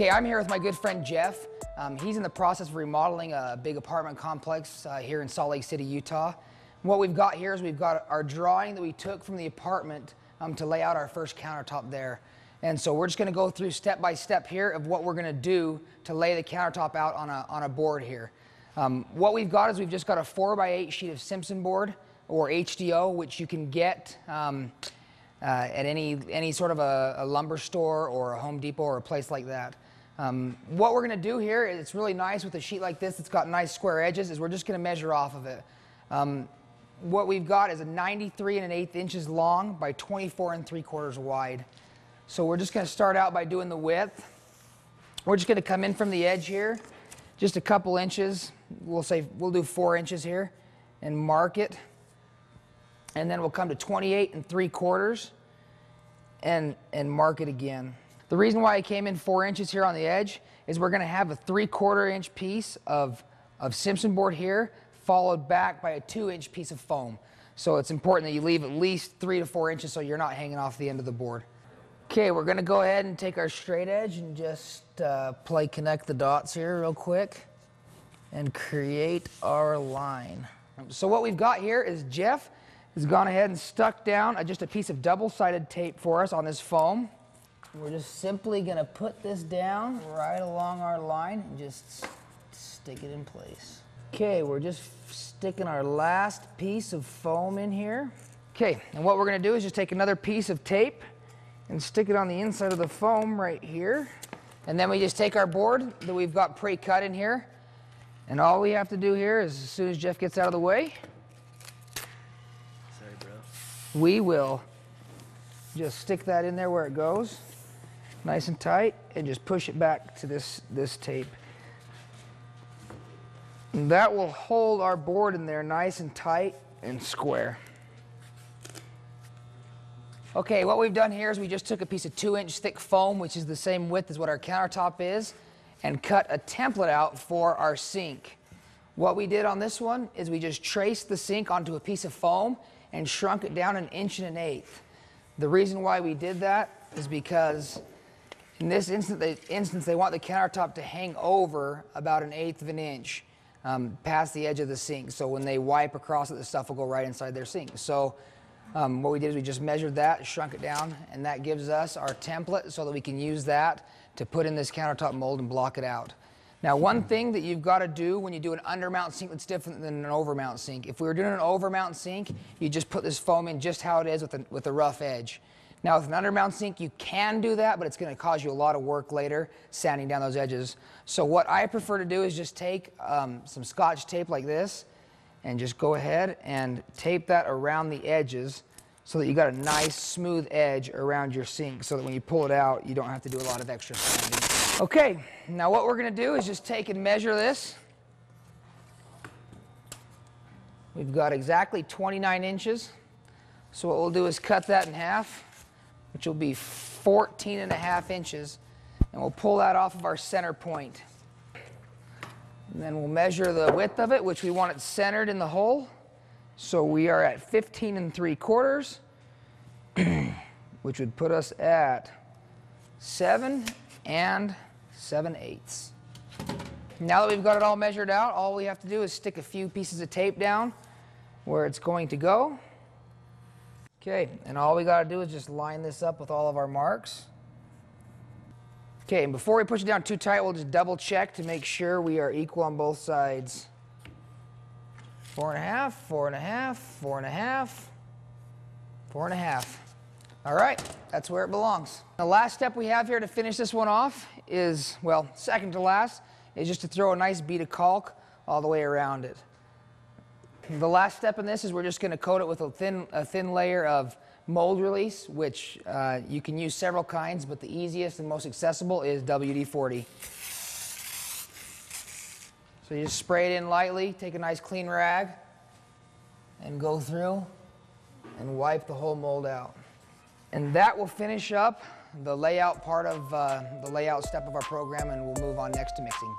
Okay, I'm here with my good friend Jeff. He's in the process of remodeling a big apartment complex here in Salt Lake City, Utah. What we've got here is we've got our drawing that we took from the apartment to lay out our first countertop there. And so we're just going to go through step by step here of what we're going to do to lay the countertop out on a board here. What we've got is we've just got a 4x8 sheet of Simpson board or HDO, which you can get at any sort of a lumber store or a Home Depot or a place like that. What we're going to do here, it's really nice with a sheet like this, it's got nice square edges, is we're just going to measure off of it. What we've got is a 93 1/8 inches long by 24 3/4 wide. So we're just going to start out by doing the width. We're just going to come in from the edge here, just a couple inches. We'll do 4 inches here and mark it. And then we'll come to 28 3/4 and mark it again. The reason why I came in 4 inches here on the edge is we're going to have a 3/4 inch piece of Simpson board here, followed back by a 2-inch piece of foam. So it's important that you leave at least 3 to 4 inches so you're not hanging off the end of the board. Okay, we're going to go ahead and take our straight edge and just connect the dots here real quick and create our line. So what we've got here is Jeff has gone ahead and stuck down just a piece of double-sided tape for us on this foam. We're just simply going to put this down right along our line and just stick it in place. Okay, we're just sticking our last piece of foam in here. Okay, and what we're going to do is just take another piece of tape and stick it on the inside of the foam right here. And then we just take our board that we've got pre-cut in here, and all we have to do here is, as soon as Jeff gets out of the way, sorry, bro, we will just stick that in there where it goes, nice and tight, and just push it back to this tape. And that will hold our board in there nice and tight and square. Okay, what we've done here is we just took a piece of 2-inch thick foam, which is the same width as what our countertop is, and cut a template out for our sink. What we did on this one is we just traced the sink onto a piece of foam and shrunk it down 1 1/8 inches. The reason why we did that is because in this instance they want the countertop to hang over about 1/8 of an inch past the edge of the sink. So when they wipe across it, the stuff will go right inside their sink. So what we did is we just measured that, shrunk it down, and that gives us our template so that we can use that to put in this countertop mold and block it out. Now, one thing that you've got to do when you do an undermount sink that's different than an overmount sink. If we were doing an overmount sink, you just put this foam in just how it is with a rough edge. Now, with an undermount sink, you can do that, but it's going to cause you a lot of work later sanding down those edges. So what I prefer to do is just take some Scotch tape like this and just go ahead and tape that around the edges so that you got a nice smooth edge around your sink so that when you pull it out, you don't have to do a lot of extra sanding. Okay, now what we're going to do is just take and measure this. We've got exactly 29 inches. So what we'll do is cut that in half, which will be 14 1/2 inches, and we'll pull that off of our center point. And then we'll measure the width of it, which we want it centered in the hole. So we are at 15 3/4, which would put us at 7 7/8. Now that we've got it all measured out, all we have to do is stick a few pieces of tape down where it's going to go. Okay, and all we got to do is just line this up with all of our marks. Okay, and before we push it down too tight, we'll just double check to make sure we are equal on both sides. 4 1/2, 4 1/2, 4 1/2, 4 1/2. All right, that's where it belongs. The last step we have here to finish this one off is, well, second to last, is just to throw a nice bead of caulk all the way around it. The last step in this is we're just going to coat it with a thin layer of mold release, which you can use several kinds, but the easiest and most accessible is WD-40. So you just spray it in lightly, take a nice clean rag, and go through and wipe the whole mold out. And that will finish up the layout part of the layout step of our program, and we'll move on next to mixing.